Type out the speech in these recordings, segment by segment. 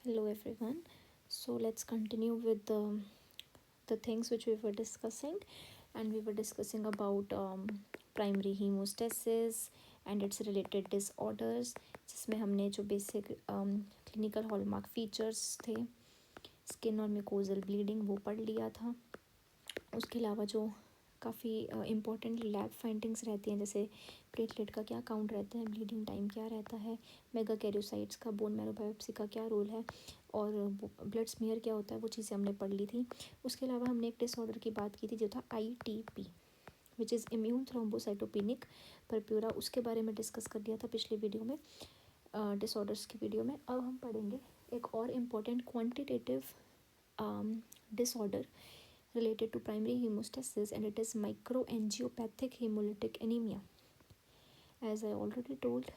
Hello everyone. So let's continue with the things which we were discussing, and we were discussing about primary hemostasis and its related disorders, जिसमें हमने जो basic clinical hallmark features थे, skin और mucosal bleeding, वो पढ़ लिया था. उसके अलावा जो काफ़ी इम्पोर्टेंट लैब फाइंडिंग्स रहती हैं, जैसे प्लेटलेट का क्या काउंट रहता है, ब्लीडिंग टाइम क्या रहता है, मेगा कैरियोसाइट्स का बोन मैरो बायोप्सी का क्या रोल है, और ब्लड स्मीयर क्या होता है, वो चीज़ें हमने पढ़ ली थी. उसके अलावा हमने एक डिसऑर्डर की बात की थी जो था ITP, which is immune thrombocytopenic purpura. उसके बारे में डिस्कस कर लिया था पिछले वीडियो में, डिसऑर्डर्स की वीडियो में. अब हम पढ़ेंगे एक और important quantitative disorder related to primary hemostasis, and it is microangiopathic hemolytic anemia. As I already told,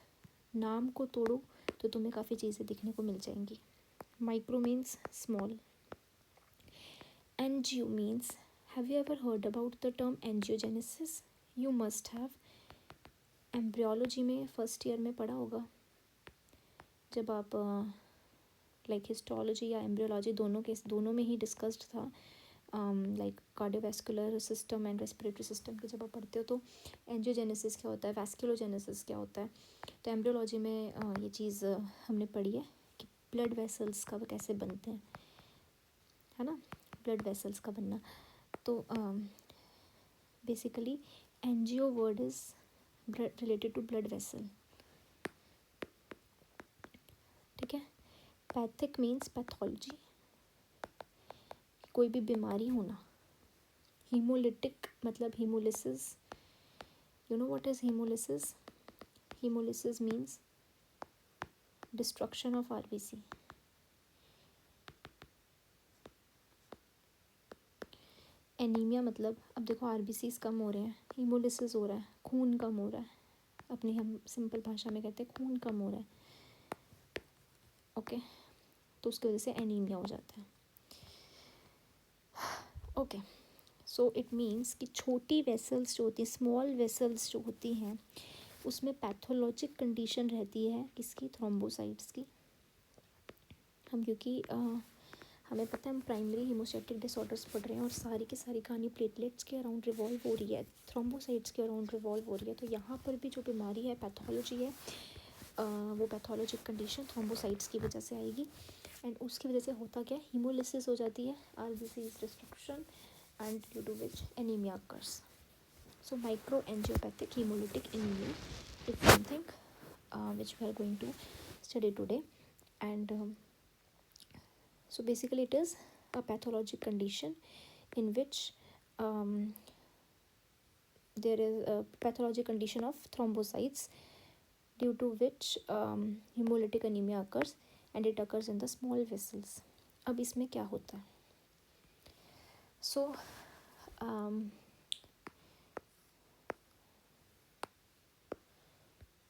नाम को तोड़ो तो तुम्हें काफ़ी चीज़ें दिखने को मिल जाएंगी. Micro means small. Angio means, have you ever heard about the term angiogenesis? You must have. Embryology में फर्स्ट ईयर में पढ़ा होगा, जब आप लाइक हिस्टोलॉजी या एम्ब्रियोलॉजी दोनों में ही डिस्कस्ड था. Like cardiovascular system and respiratory system की जब आप पढ़ते हो तो एंजियोजेनेसिस क्या होता है, वैस्कुलोजेनेसिस क्या होता है. तो एम्ब्रियोलॉजी में ये चीज़ हमने पढ़ी है कि ब्लड वेसल्स का कैसे बनते हैं, है ना, ब्लड वेसल्स का बनना. तो basically angio word is related to blood vessel. ठीक है. पैथिक मीन्स पैथोलॉजी, कोई भी बीमारी होना. हीमोलिटिक मतलब haemolysis. You know what is haemolysis? Haemolysis means destruction of RBC. Anaemia मतलब, अब देखो RBCs कम हो रहे हैं, हीमोलिसिस हो रहा है, खून कम हो रहा है, अपनी हम सिंपल भाषा में कहते हैं खून कम हो रहा है. ओके, तो उसकी वजह से एनीमिया हो जाता है. ओके, सो इट मीन्स कि छोटी वेसल्स जो होती हैं, स्मॉल वेसल्स जो होती हैं, उसमें पैथोलॉजिक कंडीशन रहती है किसकी, थ्रोम्बोसाइट्स की. हम क्योंकि हमें पता है हम प्राइमरी हीमोस्टैटिक डिसऑर्डर्स पढ़ रहे हैं और सारी की सारी कहानी प्लेटलेट्स के अराउंड रिवॉल्व हो रही है, थ्रोम्बोसाइट्स के अराउंड रिवॉल्व हो रही है. तो यहाँ पर भी जो बीमारी है, पैथोलॉजी है, वो पैथोलॉजिक कंडीशन थ्रोम्बोसाइट्स की वजह से आएगी. एंड उसकी वजह से होता क्या है, हीमोलिसिस हो जाती है, RBC destruction, and due to which anaemia occurs. So microangiopathic hemolytic anemia is something which we are going to study today. And so basically it is a pathologic condition in which there is a pathologic condition of thrombocytes, due to which hemolytic anemia occurs, and it occurs in the small vessels. अब इसमें क्या होता है? So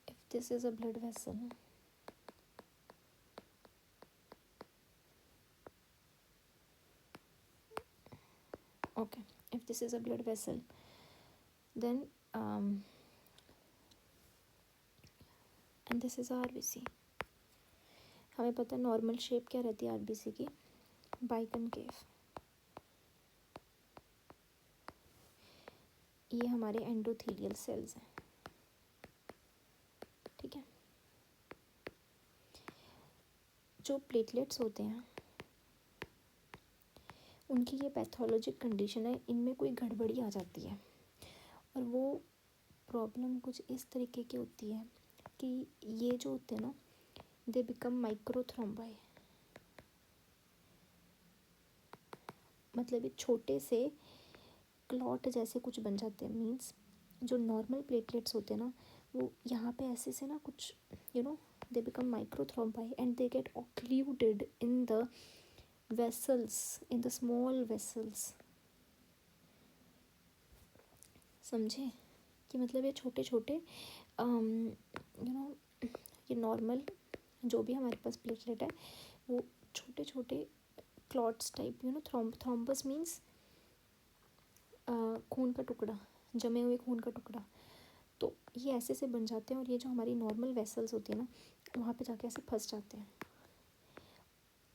if this is a blood vessel, okay, if this is a blood vessel, then and this is RBC. हमें पता है normal shape क्या रहती है RBC की, बाइकनकेव. ये हमारे एंडोथेलियल सेल्स हैं. ठीक है. जो प्लेटलेट्स होते हैं उनकी ये पैथोलॉजिक कंडीशन है, इनमें कोई गड़बड़ी आ जाती है, और वो प्रॉब्लम कुछ इस तरीके की होती है कि ये जो होते हैं ना, दे बिकम माइक्रोथ्रोम्बाई. मतलब ये छोटे से क्लॉट जैसे कुछ बन जाते हैं. मीन्स जो नॉर्मल प्लेटलेट्स होते हैं ना, वो यहाँ पे ऐसे से ना कुछ they become microthrombi and they get occluded in the vessels, in the small vessels. समझे कि मतलब ये छोटे छोटे ये नॉर्मल जो भी हमारे पास प्लेटलेट है, वो छोटे छोटे क्लॉट्स टाइप, थ्रोम्बस मीन्स खून का टुकड़ा, जमे हुए खून का टुकड़ा. तो ये ऐसे से बन जाते हैं, और ये जो हमारी नॉर्मल वेसल्स होती है ना, वहाँ पे जाके ऐसे फंस जाते हैं.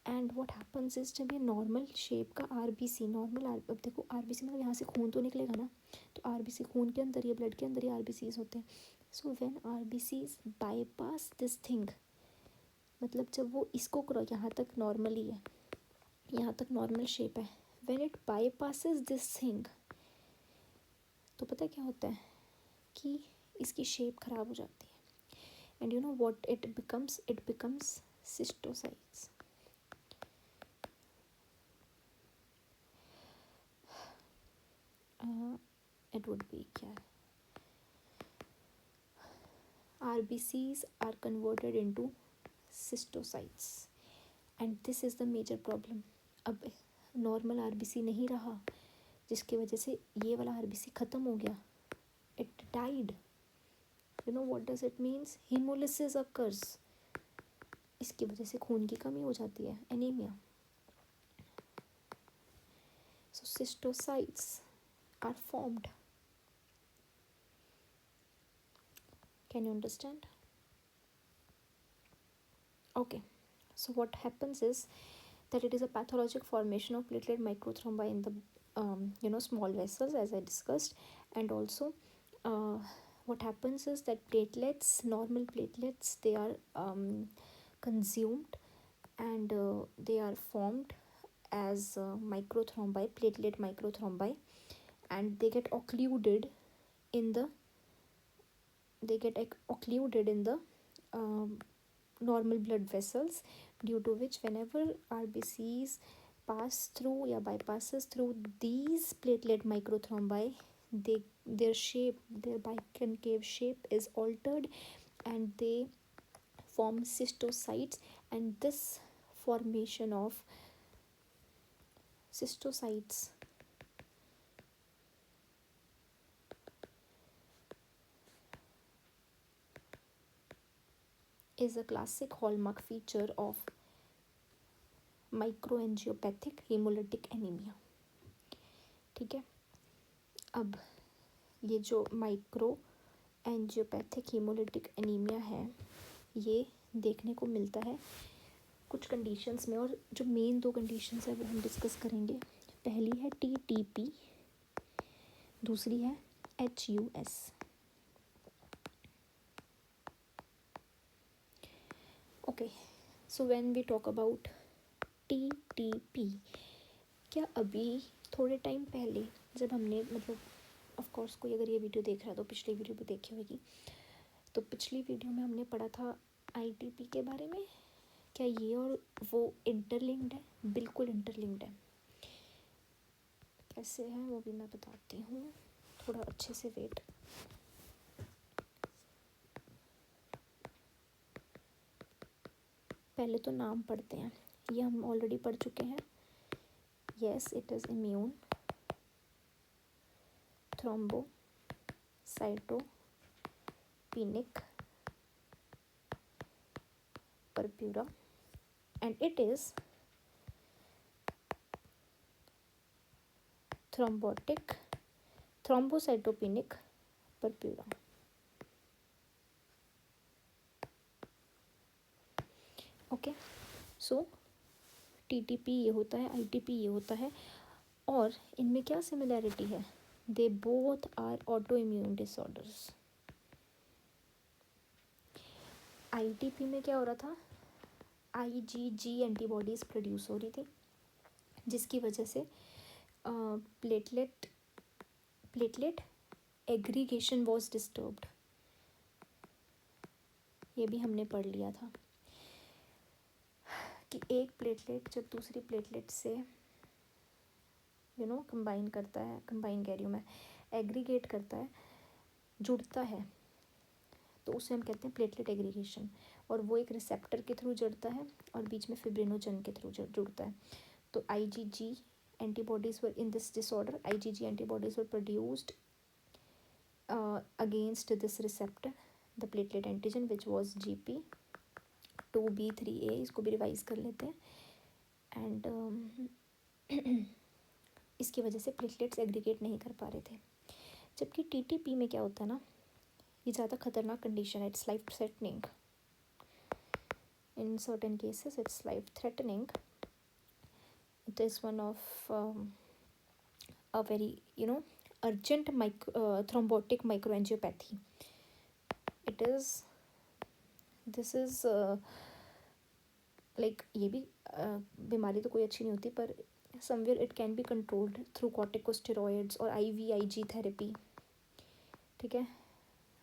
एंड व्हाट हैपन्स इज जब ये नॉर्मल शेप का आरबीसी अब देखो आरबीसी मतलब यहाँ से खून तो निकलेगा ना, तो आरबीसी खून के अंदर, ये ब्लड के अंदर ही आरबीसीज होते हैं. So when RBCs bypass this thing, मतलब जब वो इसको यहाँ तक नॉर्मली है, यहाँ तक नॉर्मल शेप है, when it bypasses this thing, तो पता क्या होता है कि इसकी शेप ख़राब हो जाती है. And you know what it becomes schistocytes. It would be क्या है, RBCs are converted into cystocytes and this is the major problem. अब नॉर्मल RBC नहीं रहा, जिसकी वजह से ये वाला RBC ख़त्म हो गया, it died. You know what does it means? Hemolysis occurs. इसकी वजह से खून की कमी हो जाती है, anaemia. So cystocytes are formed. Can you understand? Okay, so what happens is that it is a pathologic formation of platelet microthrombi in the small vessels, as I discussed. And also what happens is that normal platelets, they are consumed and they are formed as platelet microthrombi, and they get occluded in the normal blood vessels, due to which whenever RBCs pass through or bypasses through these platelet microthrombi, their biconcave shape is altered and they form cystocytes. And this formation of cystocytes is a classic hallmark feature of microangiopathic hemolytic anemia. ठीक है, अब ये जो micro angiopathic haemolytic anaemia है, ये देखने को मिलता है कुछ कंडीशंस में, और जो मेन 2 कंडीशंस है वो हम डिस्कस करेंगे. पहली है TTP, दूसरी है HUS. Okay, so when we talk about TTP, क्या अभी थोड़े टाइम पहले जब हमने, मतलब ऑफ कोर्स कोई अगर ये वीडियो देख रहा है तो पिछली वीडियो भी देखी होगी, तो पिछली वीडियो में हमने पढ़ा था ITP के बारे में. क्या ये और वो इंटरलिंक्ड है? बिल्कुल इंटरलिंक्ड है. कैसे है वो भी मैं बताती हूँ, थोड़ा अच्छे से वेट. पहले तो नाम पढ़ते हैं, ये हम ऑलरेडी पढ़ चुके हैं. Yes, it is immune thrombocytopenic purpura and it is thrombocytopenic purpura. Okay, so TTP ये होता है, ITP ये होता है, और इनमें क्या सिमिलैरिटी है? They both are auto immune disorders. ITP में क्या हो रहा था? IgG एंटीबॉडीज़ प्रोड्यूस हो रही थी, जिसकी वजह से प्लेटलेट एग्रीगेशन वॉज डिस्टर्ब्ड. ये भी हमने पढ़ लिया था कि एक प्लेटलेट जब दूसरी प्लेटलेट से कंबाइन करता है, कंबाइन कह रही हूँ मैं, एग्रीगेट करता है, जुड़ता है, तो उसे हम कहते हैं प्लेटलेट एग्रीगेशन. और वो एक रिसेप्टर के थ्रू जुड़ता है और बीच में फिब्रिनोजन के थ्रू जुड़ता है. तो IgG antibodies were in this disorder. IgG antibodies were produced against this receptor, the platelet antigen, which was GP2B3A. इसको भी रिवाइज कर लेते हैं. एंड इसकी वजह से प्लेटलेट्स एग्रीगेट नहीं कर पा रहे थे. जबकि TTP में क्या होता है ना, ये ज़्यादा खतरनाक कंडीशन है. It's life threatening. In certain cases it's life threatening it is one of a very urgent thrombotic microangiopathy. It is this is like ये भी बीमारी तो कोई अच्छी नहीं होती, पर somewhere it can be controlled through corticosteroids और IVIG थेरेपी, ठीक है।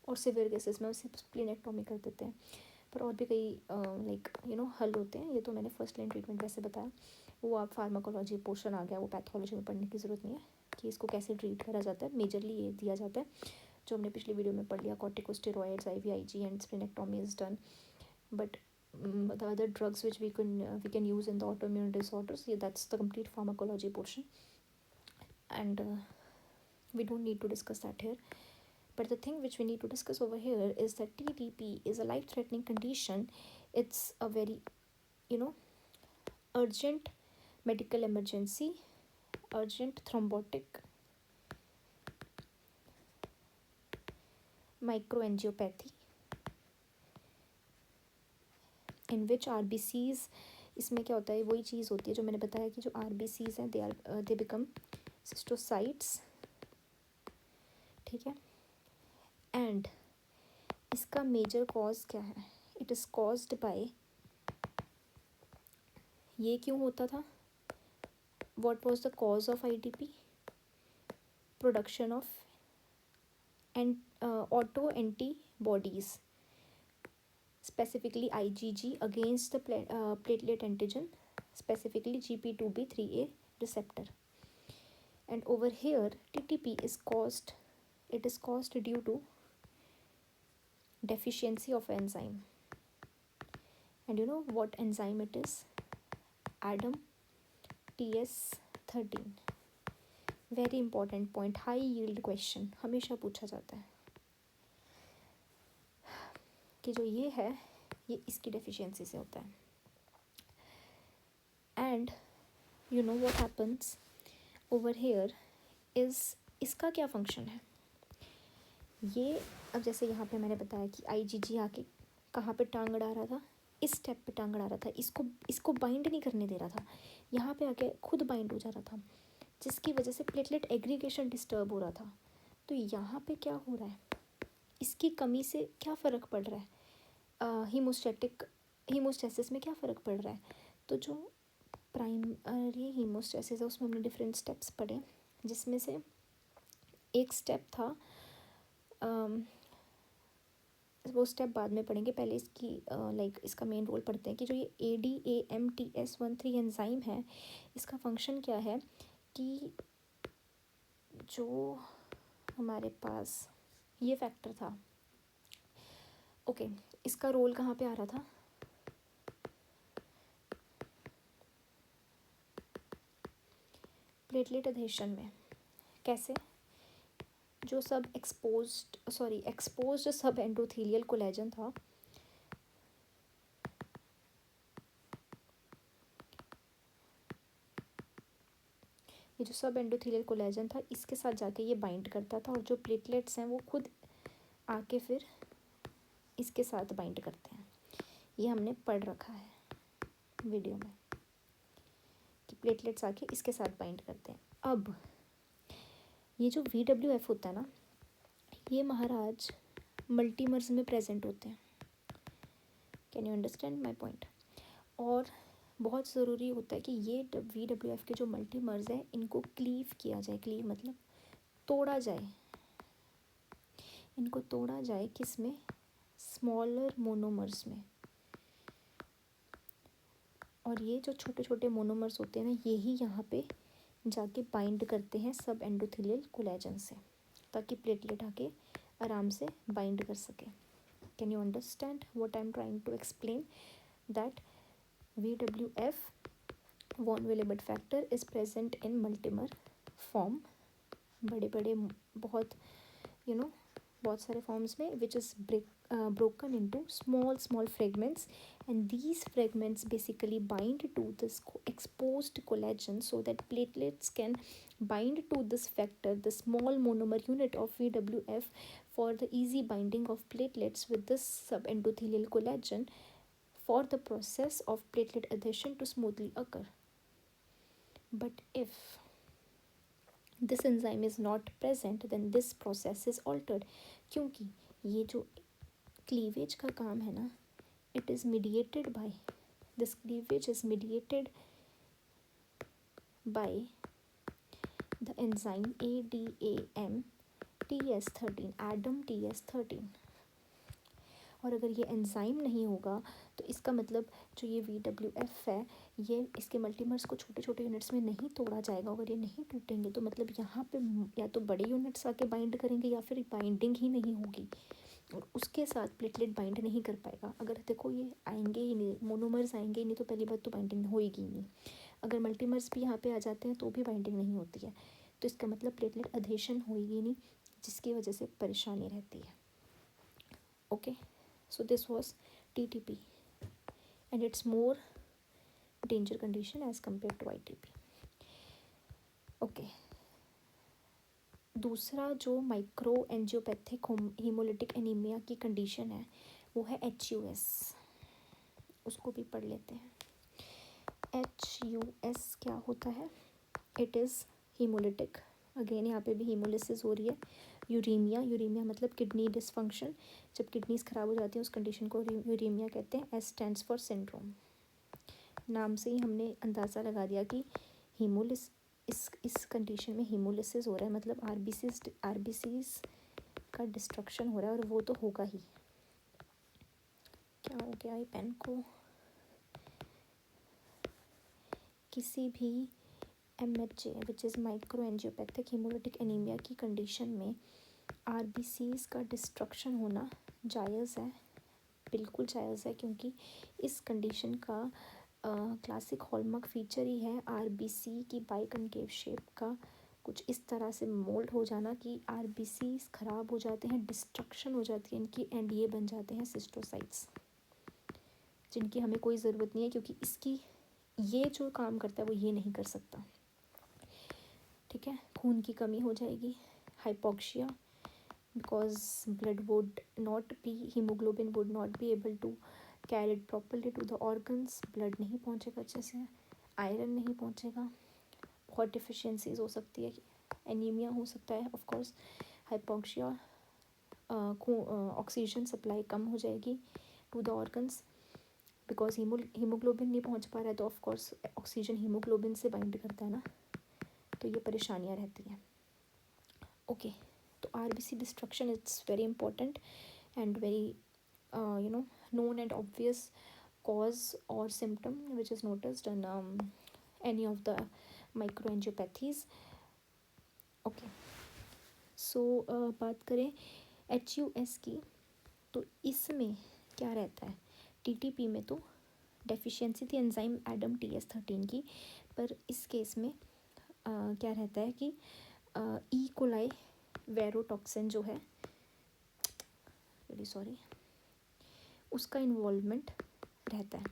और सिवियर केसेस में उसे स्प्लीनेक्टोमी कर देते हैं। पर और भी कई हल होते हैं। ये तो मैंने फर्स्ट लाइन ट्रीटमेंट वैसे बताया, वो आप फार्माकोलॉजी पोर्शन आ गया, वो पैथोलॉजी में पढ़ने की ज़रूरत नहीं है कि इसको कैसे ट्रीट करा जाता है। मेजरली ये दिया जाता है जो हमने पिछली वीडियो में पढ़ लिया, corticosteroids, IVIG and splenectomy is done. But the other drugs which we can use in the autoimmune disorders, yeah, that's the complete pharmacology portion, and we don't need to discuss that here. But the thing which we need to discuss over here is that TTP is a life threatening condition. It's a very urgent medical emergency, urgent thrombotic microangiopathy in which RBCs, इसमें क्या होता है, वही चीज़ होती है जो मैंने बताया कि जो RBCs हैं दे बिकम सिस्टोसाइट्स, ठीक है। एंड इसका मेजर कॉज क्या है? इट इज़ कॉज्ड बाय, ये क्यों होता था? What was the cause of ITP? Production of auto antibodies, specifically IgG against the platelet antigen, specifically GP2B3A receptor. And over here TTP is caused due to deficiency of enzyme. And you know what enzyme it is? ADAM TS13. Very important point, high yield question, हमेशा पूछा जाता है कि जो ये है ये इसकी डेफिशिएंसी से होता है। And you know what happens over here is, इसका क्या फंक्शन है ये? अब जैसे यहाँ पे मैंने बताया कि IgG आके कहाँ पे टांग अड़ा रहा था, इस स्टेप पे टांग अड़ा रहा था, इसको बाइंड नहीं करने दे रहा था, यहाँ पे आके खुद बाइंड हो जा रहा था, जिसकी वजह से प्लेटलेट एग्रीगेशन डिस्टर्ब हो रहा था। तो यहाँ पे क्या हो रहा है, इसकी कमी से क्या फ़र्क पड़ रहा है? हीमोस्टेसिस में क्या फ़र्क पड़ रहा है? तो जो प्राइमरी हीमोस्टेसिस है उसमें हमने डिफरेंट स्टेप्स पढ़े, जिसमें से एक स्टेप था, वो स्टेप बाद में पढ़ेंगे, पहले इसकी इसका मेन रोल पढ़ते हैं कि जो ये ADAMTS13 एंजाइम है, इसका फंक्शन क्या है कि जो हमारे पास ये फैक्टर था, ओके, इसका रोल कहाँ पे आ रहा था? प्लेटलेट अधेशन में। कैसे? जो एक्सपोज्ड सब एंडोथेलियल कोलेजन था, ये जो सब एंडोथेलियल कोलेजन था इसके साथ जाके ये बाइंड करता था, और जो प्लेटलेट्स हैं वो खुद आके फिर इसके साथ बाइंड करते हैं। ये हमने पढ़ रखा है वीडियो में कि प्लेटलेट्स आके इसके साथ बाइंड करते हैं। अब ये जो VWF होता है ना, ये महाराज मल्टीमर्स में प्रेजेंट होते हैं। Can you understand my point? और बहुत ज़रूरी होता है कि ये VWF के जो मल्टीमर्स हैं इनको क्लीव किया जाए। क्लीव मतलब तोड़ा जाए, इनको तोड़ा जाए किस में? स्मॉलर मोनोमर्स में। और ये जो छोटे छोटे मोनोमर्स होते हैं ना, यही यहाँ पे जाके बाइंड करते हैं सब एंडोथेलियल कोलेजन से, ताकि प्लेटलेट आके आराम से बाइंड कर सके। Can you understand what I am trying to explain? That VWF, von Willebrand factor, is present in multimer form, बड़े बड़े बहुत बहुत सारे फॉर्म्स में, which is broken into small fragments, and these fragments basically bind to this exposed collagen so that platelets can bind to this factor, the small monomer unit of VWF, for the easy binding of platelets with this subendothelial collagen for the process of platelet adhesion to smoothly occur. But if this enzyme is not present then this process is altered, क्योंकि ये जो cleavage का काम है ना, it is mediated by, this cleavage is mediated by the enzyme ADAM TS13, ADAM TS13। और अगर ये एंजाइम नहीं होगा तो इसका मतलब जो ये VWF है, ये इसके मल्टीमर्स को छोटे छोटे यूनिट्स में नहीं तोड़ा जाएगा। अगर ये नहीं टूटेंगे तो मतलब यहाँ पे या तो बड़े यूनिट्स आके बाइंड करेंगे या फिर बाइंडिंग ही नहीं होगी, और उसके साथ प्लेटलेट बाइंड नहीं कर पाएगा। अगर देखो ये आएंगे ही नहीं, मोनोमर्स आएंगे ही नहीं, तो पहली बात तो बाइंडिंग होएगी ही नहीं। अगर मल्टीमर्स भी यहाँ पे आ जाते हैं तो भी बाइंडिंग नहीं होती है, तो इसका मतलब प्लेटलेट अधेशन होएगी नहीं, जिसकी वजह से परेशानी रहती है। Okay, so this was TTP and it's more danger condition as compare to ITP। Okay, दूसरा जो माइक्रो एंजियोपैथिक हीमोलिटिक एनीमिया की कंडीशन है वो है HUS। उसको भी पढ़ लेते हैं। HUS क्या होता है? इट इज़ हीमोलिटिक, अगेन यहाँ पे भी हीमोलिसिस हो रही है। यूरीमिया, यूरीमिया मतलब किडनी डिसफंक्शन, जब किडनीज ख़राब हो जाती हैं उस कंडीशन को यूरीमिया कहते हैं। S stands for syndrome. नाम से ही हमने अंदाज़ा लगा दिया कि हीमोलिस इस कंडीशन में हीमोलिसिस हो रहा है, मतलब आरबीसीज का डिस्ट्रक्शन हो रहा है, और वो तो होगा ही। क्या हो गया ये पेन को? किसी भी MHA which is micro angiopathic haemolytic anaemia की कंडीशन में आरबीसीज का डिस्ट्रक्शन होना जायज़ है, बिल्कुल जायज़ है, क्योंकि इस कंडीशन का क्लासिक हॉलमार्क फीचर ही है आरबीसी की बाइकनकेव शेप का कुछ इस तरह से मोल्ड हो जाना कि आरबीसीज ख़राब हो जाते हैं, डिस्ट्रक्शन हो जाती है इनकी, एंड ये बन जाते हैं सिस्टोसाइट्स, जिनकी हमें कोई ज़रूरत नहीं है, क्योंकि इसकी ये जो काम करता है वो ये नहीं कर सकता। ठीक है, खून की कमी हो जाएगी, hypoxia, because blood would not be, haemoglobin would not be able to carry it properly to the organs, blood नहीं पहुंचेगा अच्छे से, आयरन नहीं पहुंचेगा, बहुत डिफिशियंसीज हो सकती है, एनीमिया हो सकता है of course, hypoxia, oxygen supply कम हो जाएगी to the organs, because haemoglobin नहीं पहुंच पा रहा है, तो ऑफ कोर्स ऑक्सीजन हीमोग्लोबिन से बाइंड करता है ना, तो ये परेशानियां रहती हैं। ओके, तो RBC destruction it's very important and very known and obvious cause or symptom which is noticed in any of the microangiopathies. Okay, so बात करें HUS की, तो इसमें क्या रहता है? TTP में तो डेफिशिएंसी थी एंजाइम ADAM TS13 की, पर इस केस में क्या रहता है कि E. coli वेरोटॉक्सिन जो है, वेरी सॉरी, उसका इन्वॉल्वमेंट रहता है।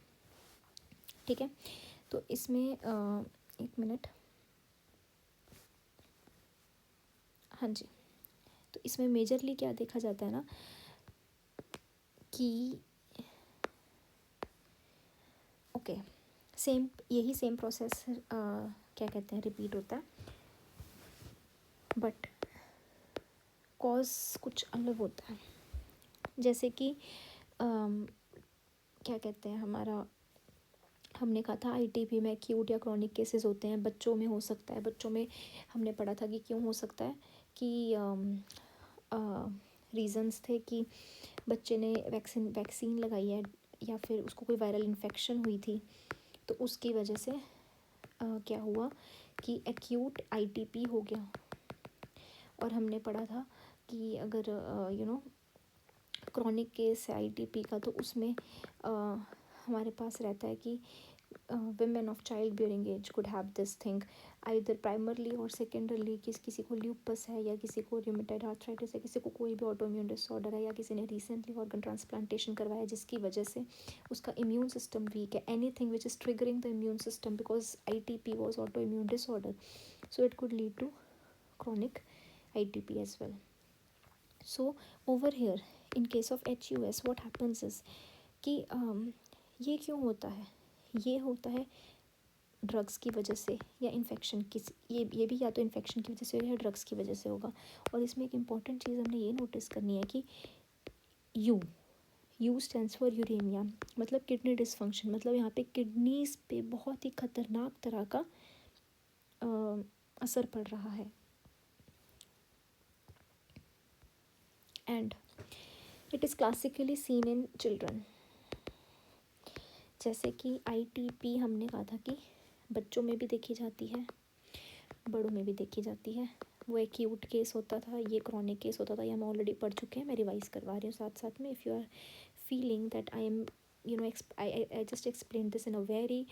ठीक है, तो इसमें एक मिनट, हाँ जी, तो इसमें मेजरली क्या देखा जाता है ना कि ओके, सेम यही सेम प्रोसेस क्या कहते हैं रिपीट होता है, बट कॉज कुछ अलग होता है। जैसे कि क्या कहते हैं, हमारा हमने कहा था ITP में एक्यूट या क्रॉनिक केसेस होते हैं, बच्चों में हो सकता है। बच्चों में हमने पढ़ा था कि क्यों हो सकता है, कि रीज़न्स थे कि बच्चे ने वैक्सीन लगाई है या फिर उसको कोई वायरल इन्फेक्शन हुई थी, तो उसकी वजह से क्या हुआ कि एक्यूट ITP हो गया। और हमने पढ़ा था कि अगर क्रॉनिक केस है ITP का, तो उसमें हमारे पास रहता है कि women of child bearing age could have this thing either primarily और secondarily, किसी को ल्यूपस है या किसी को रूमेटॉइड आर्थराइटिस है, किसी को कोई भी ऑटोइम्यून डिसऑर्डर है, या किसी ने रिसेंटली ऑर्गन ट्रांसप्लांटेशन करवाया जिसकी वजह से उसका इम्यून सिस्टम वीक है, anything which is triggering the immune system, because ITP was autoimmune disorder, so it could lead to chronic ITP as well. So over here in case of HUS what happens is कि ये क्यों होता है? ये होता है drugs की वजह से या इन्फेक्शन की, ये भी या तो इन्फेक्शन की वजह से या ड्रग्स की वजह से होगा। और इसमें एक इम्पॉर्टेंट चीज़ हमने ये नोटिस करनी है कि यू स्टैंड्स फॉर यूरेमिया, मतलब किडनी डिसफंक्शन, मतलब यहाँ पे किडनीज पे बहुत ही खतरनाक तरह का असर पड़ रहा है। And it is classically seen in children, जैसे कि ITP हमने कहा था कि बच्चों में भी देखी जाती है, बड़ों में भी देखी जाती है। वो एक्यूट केस होता था, ये क्रॉनिक केस होता था, ये हम ऑलरेडी पढ़ चुके हैं, मैं रिवाइज करवा रही हूँ साथ साथ में। If you are feeling that I am I just explained this in a very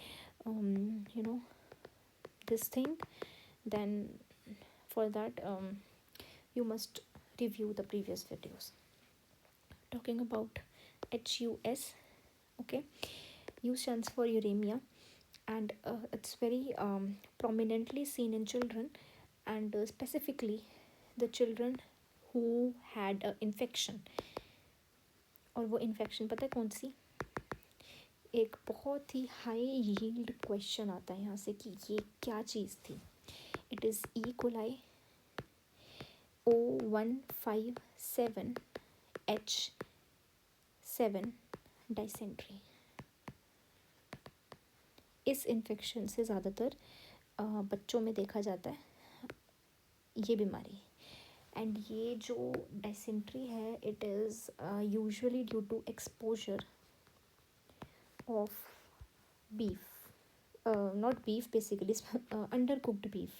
this thing, then for that you must review the previous videos. Talking about HUS, okay, U stands for uremia, and it's very prominently seen in children, and specifically the children who had infection. और वो infection पता है कौन सी? एक बहुत ही high yield question आता है यहाँ से कि ये क्या चीज़ थी। It is E. coli O157H7 dysentery. इस इन्फेक्शन से ज़्यादातर बच्चों में देखा जाता है ये बीमारी। एंड ये जो डाइसेंट्री है, it is usually due to exposure of beef, not beef basically, undercooked beef।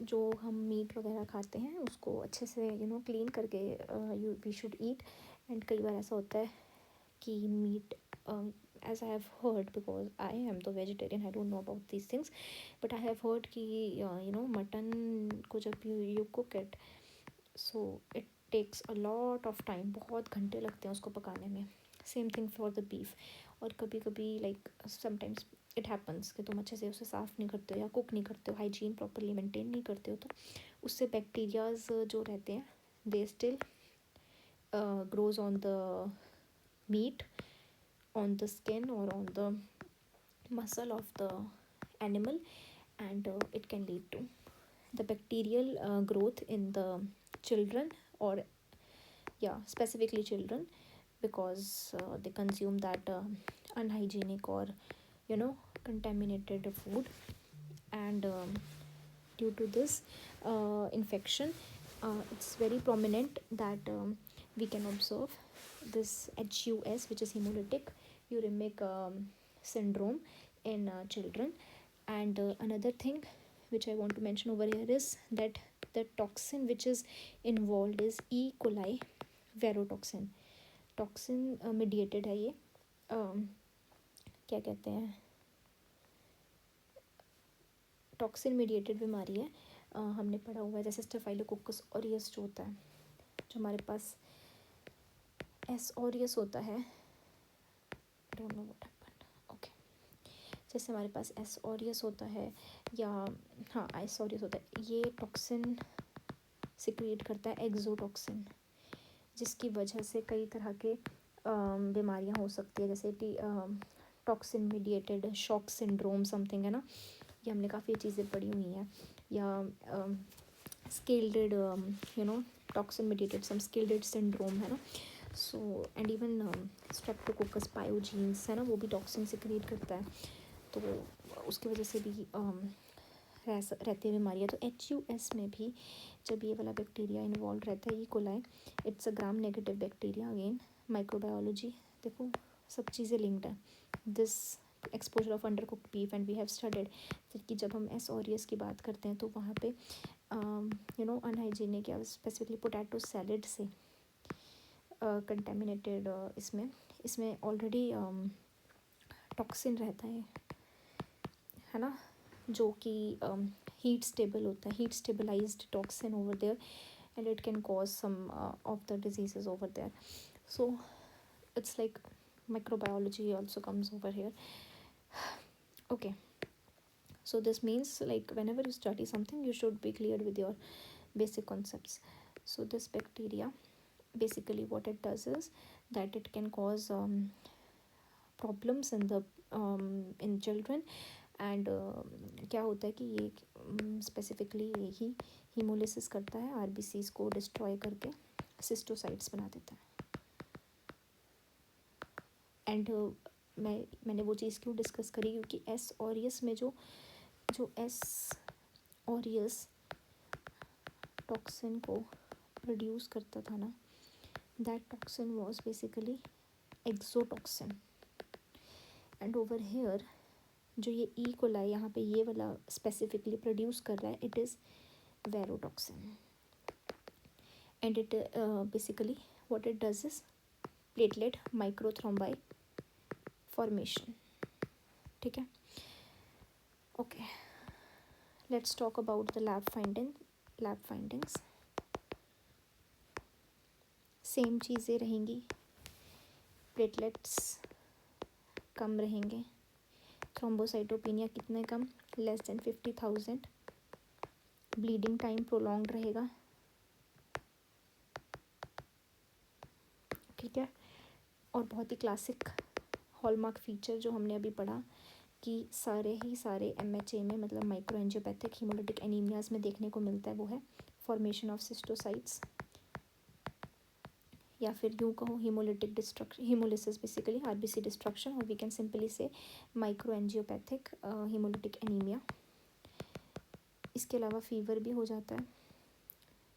जो हम मीट वगैरह खाते हैं उसको अच्छे से क्लीन करके वी शुड ईट। एंड कई बार ऐसा होता है कि meet, as I have heard, because I am the vegetarian, I don't know about these things, but I have heard कि मटन को जब you cook it, so it takes a lot of time, बहुत घंटे लगते हैं उसको पकाने में। Same thing for the beef. और कभी कभी लाइक समटाइम्स इट हैपन्स कि तुम अच्छे से उसे साफ़ नहीं करते हो या कुक नहीं करते हो, हाइजीन प्रॉपरली मेंटेन नहीं करते हो, तो उससे बैक्टीरियाज जो रहते हैं they still grows on the meat, on the skin or on the muscle of the animal, and it can lead to the bacterial growth in the children, or specifically children, because they consume that unhygienic or contaminated food. And due to this infection, it's very prominent that we can observe this HUS, which is hemolytic uremic syndrome in children. And another thing which I want to mention over here is that the toxin which is involved is E. coli verotoxin. Toxin mediated है ये, क्या कहते हैं, toxin mediated बीमारी है। हमने पढ़ा हुआ है जैसे स्टेफाइलोकोकस ऑरियस जो होता है, जो हमारे पास एस ऑरियस होता है, don't know what happened, okay, जैसे हमारे पास एस ऑरियस होता है या हाँ एस ऑरियस होता है, ये टॉक्सिन सिक्रिएट करता है एक्सोटॉक्सिन, जिसकी वजह से कई तरह के बीमारियां हो सकती है, जैसे toxin mediated shock syndrome something है ना, ये हमने काफ़ी चीज़ें पढ़ी हुई हैं। या स्केल्डेड टॉक्सिन मीडिएटेड सम स्केल्डेड सिंड्रोम है ना। सो एंड इवन स्ट्रेप्टोकोकस पायोजीन्स है ना, वो भी टॉक्सिन सिक्रिएट करता है, तो उसकी वजह से भी रहती है बीमारियाँ। तो HUS में भी जब ये वाला बैक्टीरिया इन्वॉल्व रहता है, E coli, it's a gram negative bacteria. Again microbiology, देखो सब चीज़ें लिंक्ड है। This exposure of undercooked beef, and we have studied कि जब हम एस ऑरियस की बात करते हैं तो वहाँ पे अनहाइजीनिक या स्पेसिफिकली पोटैटो सैलेड से कंटेमिनेटेड इसमें ऑलरेडी टॉक्सिन रहता है ना, जो कि हीट स्टेबल होता है, heat stabilized toxin over there, and it can cause some of the diseases over there. So it's like microbiology also comes over here. Okay, so this means like whenever you study something you should be clear with your basic concepts. So this bacteria, basically what it does is that it can cause problems in children and क्या होता है कि ये specifically यही haemolysis करता है, RBCs को destroy करके सिस्टोसाइट्स बना देता है. एंड मैंने वो चीज़ क्यों डिस्कस करी, क्योंकि एस ऑरियस में जो एस ऑरियस टॉक्सिन को प्रोड्यूस करता था ना, that toxin was basically exotoxin. And over here जो ये ई कोलाई यहाँ पे ये वाला स्पेसिफिकली प्रोड्यूस कर रहा है, it is verotoxin. And it basically what it does is platelet microthrombi formation. ठीक है, okay, let's talk about the lab findings. Same चीज़ें रहेंगी, प्लेटलेट्स कम रहेंगे, थ्रोम्बोसाइटोपिनिया कितने कम, less than 50,000, bleeding time prolonged रहेगा. ठीक है, और बहुत ही क्लासिक हॉलमार्क फीचर जो हमने अभी पढ़ा कि सारे MHA में मतलब माइक्रो एंजियोपैथिक हीमोलिटिक एनीमियाज में देखने को मिलता है, वो है फॉर्मेशन ऑफ सिस्टोसाइट्स, या फिर यूँ कहो haemolytic destruction, haemolysis basically RBC destruction, और वी कैन सिंपली से माइक्रो एंजियोपैथिक हीमोलिटिक एनीमिया. इसके अलावा फीवर भी हो जाता है.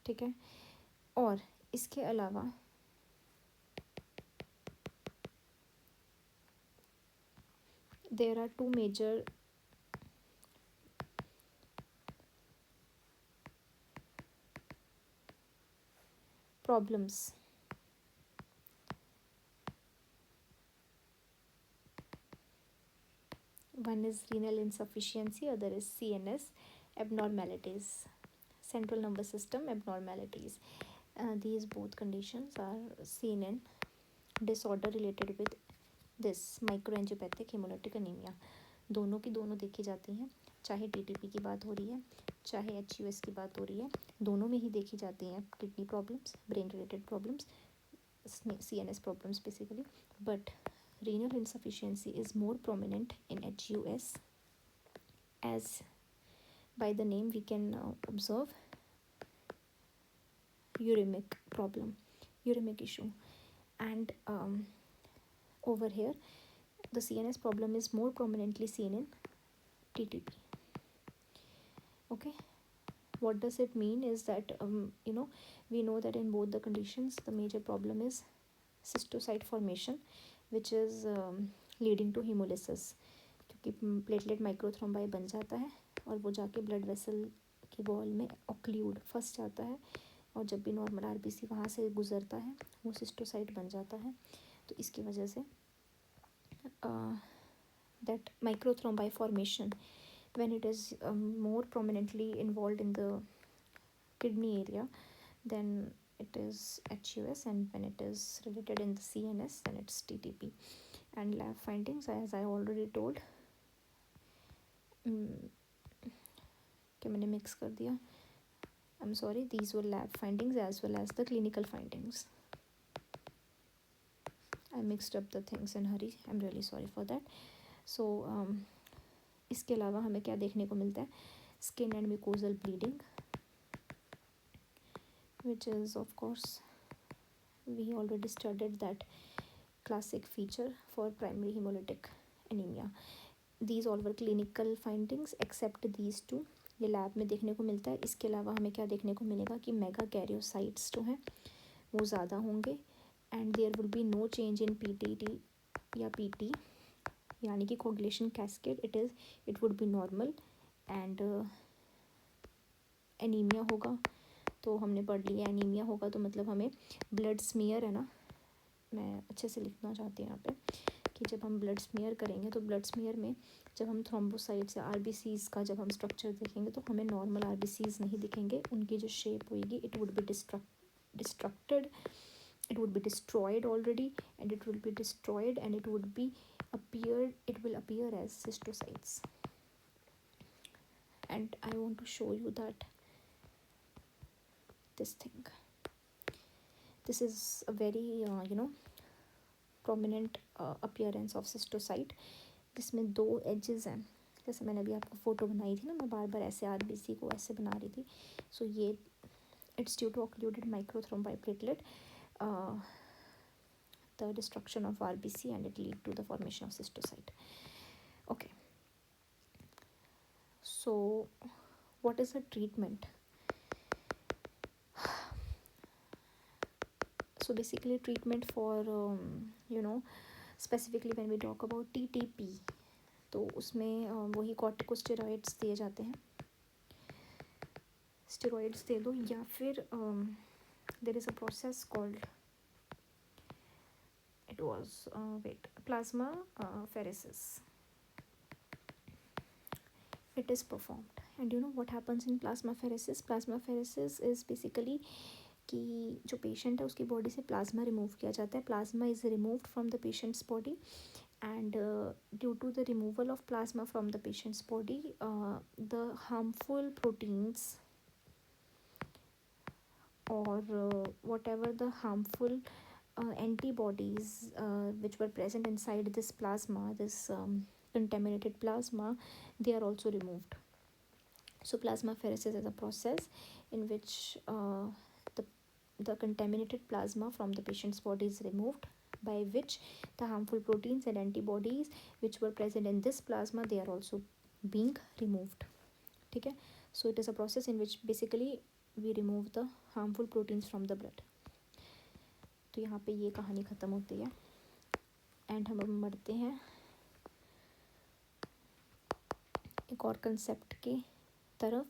ठीक है, और इसके अलावा there are two major problems. One is renal insufficiency, other is CNS abnormalities, central nervous system abnormalities. These both conditions are seen in disorder related with this microangiopathic hemolytic anemia. दोनों की दोनों देखी जाती हैं, चाहे टीटीपी की बात हो रही है, चाहे HUS की बात हो रही है, दोनों में ही देखी जाती हैं kidney problems, brain related problems, CNS problems basically. But renal insufficiency is more prominent in HUS, as by the name we can observe uremic issue. And over here the CNS problem is more prominently seen in TTP. Okay, what does it mean is that we know that in both the conditions the major problem is cystocyte formation, which is leading to hemolysis, क्योंकि platelet माइक्रोथ्रोम्बाई बन जाता है और वो जाके blood vessel की wall में occlude फंस जाता है, और जब भी नॉर्मल आरबीसी वहाँ से गुजरता है वो सिस्टोसाइट बन जाता है. तो इसकी वजह से that microthrombi formation when it is more prominently involved in the kidney area, then it is HUS, and when it is related in the CNS, then it's TTP. And lab findings, as I already told, क्या मैंने mix कर दिया, I'm sorry, these were lab findings as well as the clinical findings. I mixed up the things in hurry, I'm really sorry for that. So इसके अलावा हमें क्या देखने को मिलता है, skin and mucosal bleeding, which is of course we already studied that classic feature for primary hemolytic anemia. These all were clinical findings except these two, ये lab में देखने को मिलता है. इसके अलावा हमें क्या देखने को मिलेगा कि मेगा कैरियोसाइट्स जो हैं वो ज़्यादा होंगे, and there will be no change in PTT या PT, यानी कि coagulation cascade it would be normal. And anaemia होगा, तो हमने पढ़ लिया एनीमिया होगा तो मतलब हमें ब्लड स्मीयर है ना, मैं अच्छे से लिखना चाहती हूँ यहाँ पे कि जब हम ब्लड स्मीयर करेंगे तो ब्लड स्मीयर में जब हम थ्रोम्बोसाइट्स या आरबीसीज का जब हम स्ट्रक्चर देखेंगे तो हमें नॉर्मल आरबीसीज नहीं दिखेंगे, उनकी जो शेप होगी it would B distracted, it would be destroyed already, and it will be destroyed and it will appear as cystocytes. And I want to show you that this is a very prominent appearance of cystocyte, जिसमें 2 edges हैं. जैसे मैंने अभी आपको photo बनाई थी ना, मैं बार बार ऐसे RBC को ऐसे बना रही थी. सो ये it's due to occluded microthrombi platelet, the destruction of RBC, and it lead to the formation of cystocyte. Okay, so what is the treatment? So basically treatment for specifically when we talk about TTP, तो उसमें वही corticosteroids दिए जाते हैं. Steroids दे दो, या फिर there is a process called, it was plasma pheresis. It is performed, and you know what happens in plasma pheresis? Plasma pheresis is basically कि जो पेशेंट है उसकी बॉडी से प्लाज्मा रिमूव किया जाता है. Plasma is removed from the patients body, and due to the removal of plasma from the patient's body, the harmful proteins or whatever the harmful antibodies which were present inside this plasma, this contaminated plasma, they are also removed. So plasmapheresis is a process in which the contaminated plasma from the patient's body is removed, by which the harmful proteins and antibodies which were present in this plasma, they are also being removed. ठीक है. So it is a process in which basically we remove the harmful proteins from the blood. तो यहाँ पे ये कहानी ख़त्म होती है, एंड हम बढ़ते हैं एक और कंसेप्ट की तरफ,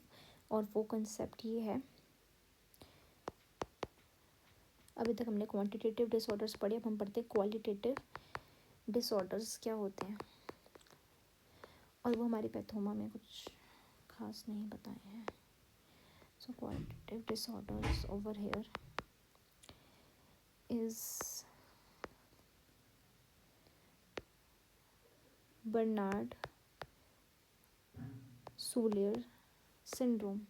और वो कंसेप्ट ये है, अभी तक हमने क्वांटिटेटिव डिसऑर्डर्स पढ़े, अब हम पढ़ते हैं क्वालिटेटिव डिसऑर्डर्स क्या होते हैं, और वो हमारी पैथोमा में कुछ खास नहीं बताए हैं. So qualitative disorders over here is Bernard-Soulier syndrome.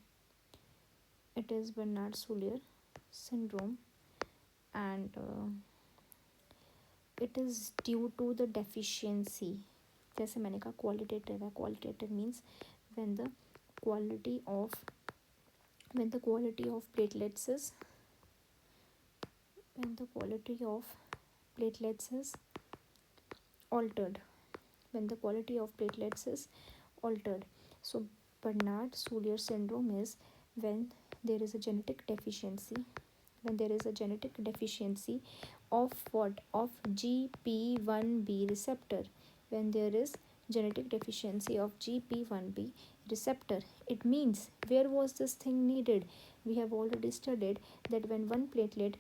It is Bernard-Soulier syndrome, and it is due to the deficiency. जैसे मैंने कहा क्वालिटेटिव है. Qualitative means when the quality of platelets is altered. When the quality of platelets is altered. So Bernard-Soulier syndrome is when there is a genetic deficiency. When there is a genetic deficiency of what? Of GP1B receptor. When there is genetic deficiency of GP1B receptor, it means where was this thing needed? We have already studied that when one platelet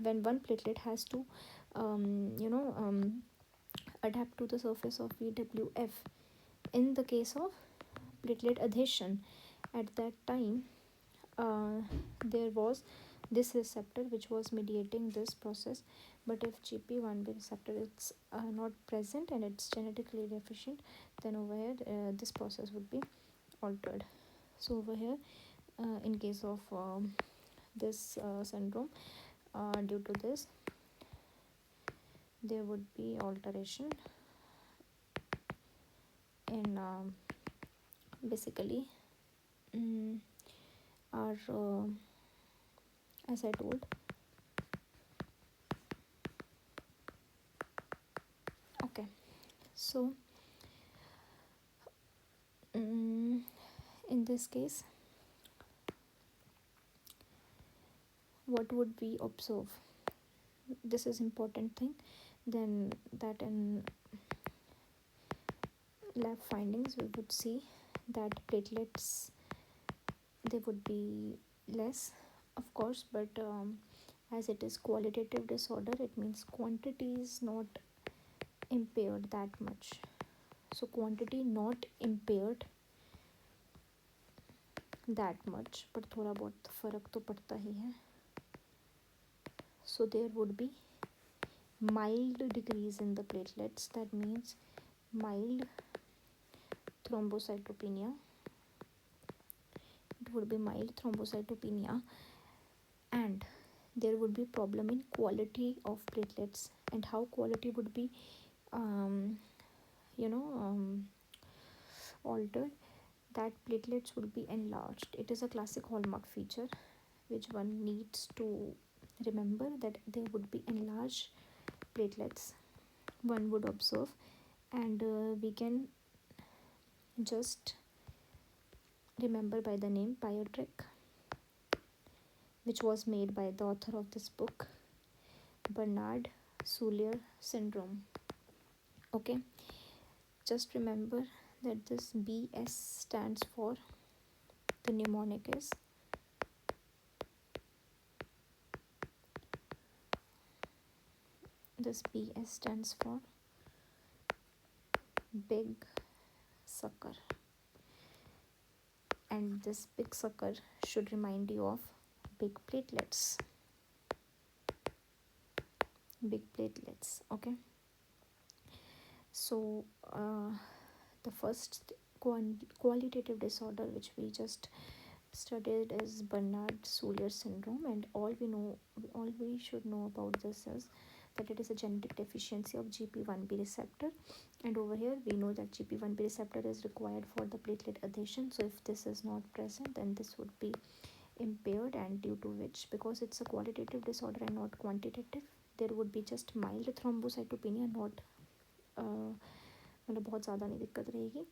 when one platelet has to adapt to the surface of VWF. In the case of platelet adhesion, at that time there was this receptor which was mediating this process, but if GP1B receptor is not present and it's genetically deficient, then over here this process would be altered. So over here in case of this syndrome, due to this there would be alteration in basically our as I told. Okay, so in this case what would we observe? This is important thing, then that in lab findings we would see that platelets, they would be less, of course, but as it is qualitative disorder, it means quantity is not impaired that much. So quantity not impaired that much, but थोड़ा बहुत फर्क तो पड़ता ही है. So there would be mild decrease in the platelets, that means mild thrombocytopenia. It would be mild thrombocytopenia, and there would be problem in quality of platelets. And how quality would be um, you know altered? That platelets would be enlarged. It is a classic hallmark feature which one needs to remember, that there would be enlarged platelets one would observe. And we can just remember by the name Piotr, which was made by the author of this book, Bernard Soulier syndrome. Okay, just remember that this BS stands for, the mnemonic is this BS stands for big sucker, and this big sucker should remind you of big platelets. Big platelets. Okay, so the first qualitative disorder which we just studied is Bernard Soulier syndrome, and all we should know about this is that it is a genetic deficiency of GP1B receptor. And over here we know that GP1B receptor is required for the platelet adhesion. So if this is not present, then this would be impaired, and due to which, because it's a qualitative disorder and not quantitative, there would be just mild thrombocytopenia, not मतलब बहुत ज़्यादा नहीं दिक्कत रहेगी,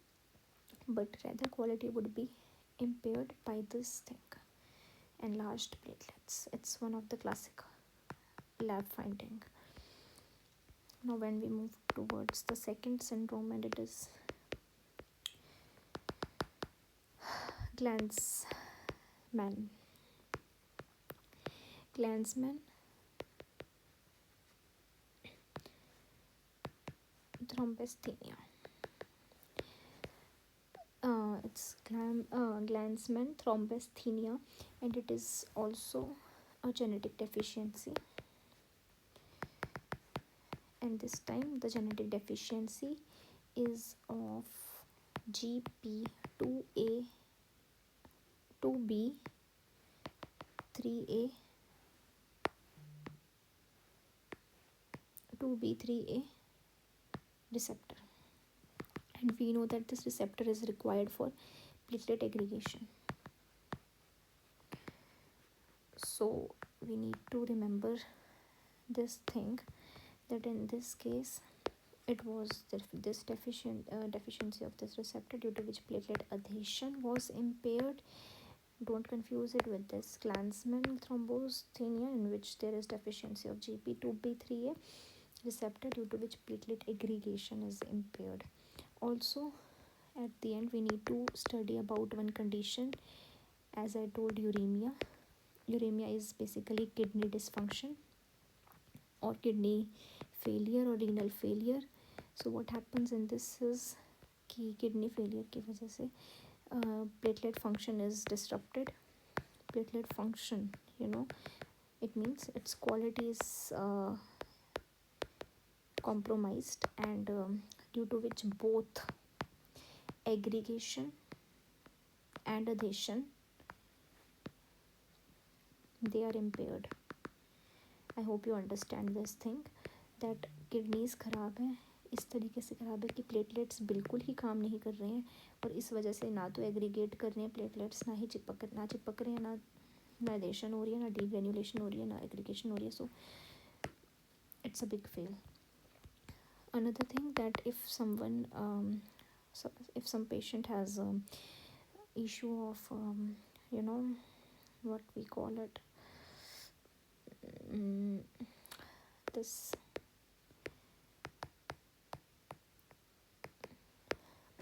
but rather quality would be impaired by this thing, enlarged platelets. It's one of the classic lab finding. Now when we move towards the second syndrome, and it is Glanzmann thrombasthenia. It's Glanzmann thrombasthenia, and it is also a genetic deficiency. And this time the genetic deficiency is of GP2A 2B 3A 2B3A receptor. And we know that this receptor is required for platelet aggregation. So we need to remember this thing, that in this case it was this deficiency of this receptor, due to which platelet adhesion was impaired. Don't confuse it with this Glanzmann thrombasthenia, in which there is deficiency of GP2B3A receptor, due to which platelet aggregation is impaired. Also, at the end we need to study about one condition, as I told, uremia. Uremia is basically kidney dysfunction or kidney failure or renal failure. So what happens in this is कि kidney failure की वजह से platelet function is disrupted. Platelet function, it means its quality is compromised, and due to which both aggregation and adhesion, they are impaired. I hope you understand this thing, that kidneys ख़राब हैं, इस तरीके से ख़राब है कि platelets बिल्कुल ही काम नहीं कर रहे हैं, और इस वजह से ना तो एग्रीगेट कर रहे हैं प्लेटलेट्स, ना चिपक रहे हैं, ना एडेशन हो रही है, ना डीग्रेन्युलेशन हो रही है, ना एग्रीगेशन हो रही है. So it's a big fail. Another thing, that if some patient has issue of what we call it, this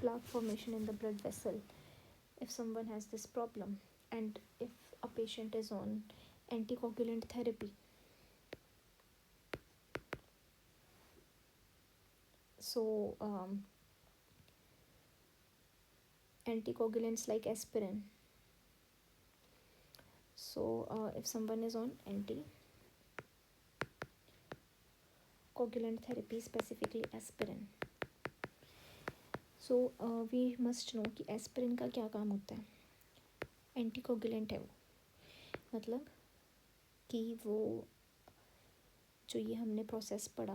plaque formation in the blood vessel, if someone has this problem, and if a patient is on anticoagulant therapy, so anticoagulants like aspirin. So if someone is on anticoagulant therapy, specifically aspirin, so we must know कि aspirin का क्या काम होता है. Anticoagulant है वो, मतलब कि वो जो ये हमने प्रोसेस पढ़ा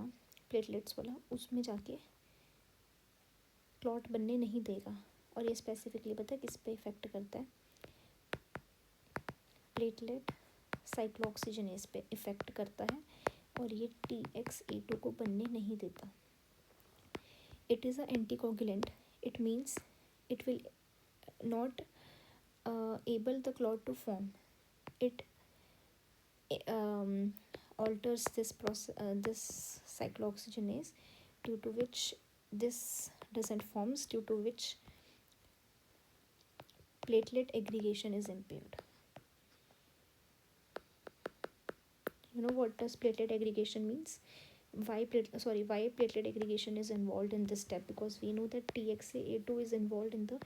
प्लेटलेट्स वाला, उसमें जाके क्लॉट बनने नहीं देगा। और ये स्पेसिफिकली पता है किस पे इफ़ेक्ट करता है? प्लेटलेट साइक्लोऑक्सीजनेस पे इफ़ेक्ट करता है, और ये TXA2 को बनने नहीं देता। It is a anticoagulant, it means it will not able the clot to form. It alters this process, this cyclooxygenase, due to which this doesn't forms, due to which platelet aggregation is impaired. You know what does platelet aggregation means? Why platelet aggregation is involved in this step? Because we know that TXA2 is involved in the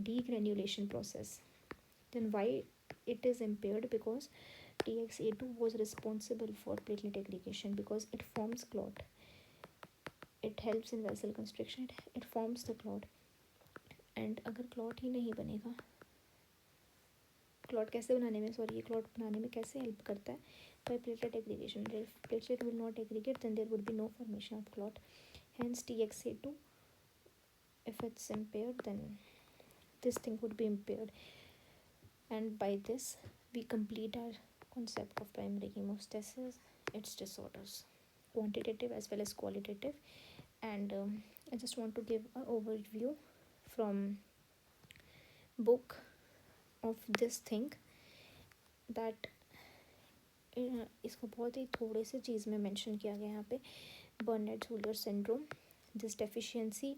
degranulation process. Then why it is impaired? Because TXA2 was responsible for platelet aggregation, because it forms clot, it helps in vessel constriction, it forms the clot. And अगर clot ही नहीं बनेगा, clot कैसे बनाने में, sorry ये clot बनाने में कैसे हेल्प करता है? By platelet aggregation. If platelet will not aggregate, then there would be no formation of clot. Hence TXA2, if it's impaired, then this thing would be impaired. And by this we complete our concept of primary hemostasis, its disorders, quantitative as well as qualitative. And I just want to give an overview from book of this thing, that इसको बहुत ही थोड़े से चीज़ में mention किया गया यहाँ पे. बर्नेट-हूलर syndrome, this deficiency,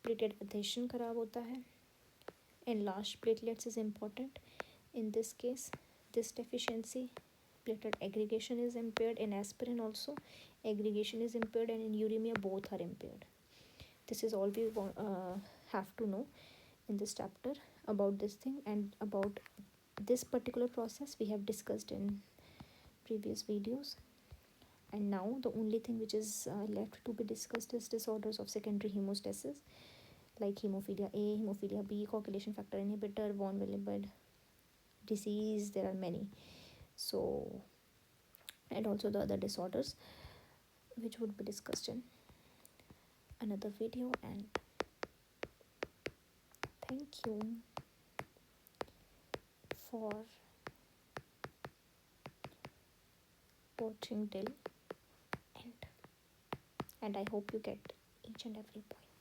platelet adhesion खराब होता है, enlarged platelets is important. In this case, this deficiency, platelet aggregation is impaired. In aspirin also aggregation is impaired, and in uremia both are impaired. This is all we have to know in this chapter about this thing. And about this particular process we have discussed in previous videos. And now the only thing which is left to be discussed is disorders of secondary hemostasis, like hemophilia A, hemophilia B, coagulation factor inhibitor, von Willebrand disease. There are many. So, and also the other disorders which would be discussed in another video. And thank you for watching till end, and I hope you get each and every point.